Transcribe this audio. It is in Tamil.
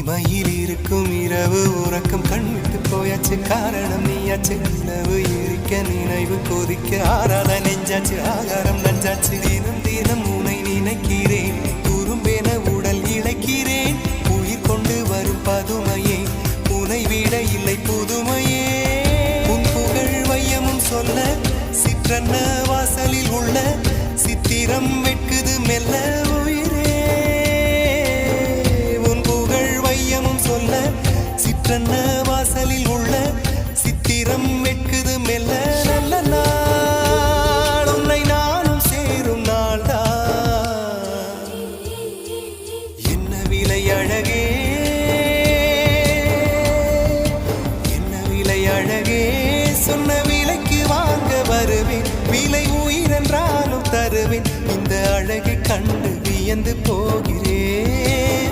இமையில் இருக்கும் இரவு உறக்கம் கண்விட்டு போயாச்சு காரணம் நீயாச்சு நிலவு எரிக்க நினைவு கொதிக்க ஆறாத நெஞ்சாச்சு ஆகாரம் நஞ்சாச்சு தினம் தினம் உனை நினைக்கிறேன் குறும்பென உடல் இழைக்கிறேன் உயிர் கொண்டு வரும் பதுமையே உனை விட இல்லை புதுமையே உன் புகழ் வையமும் சொல்ல சிற்றன்ன வாசலில் உள்ள சித்திரம் வெட்குது மெல்ல உயிரே உன் புகழ் வையமும் சொல்ல சிற்றன்ன வாசலில் உள்ள சித்திரம் வெட்குது மெல்ல நல்ல நாள் உன்னை நானும் சேரும் நாள்தான் என்ன விலை அழகே என்ன விலை அழகே சொன்ன விலைக்கு வாங்க வருவேன் விலை உயிரென்றாலும் தருவேன் இந்த அழகை கண்டு வியந்து போகிறேன்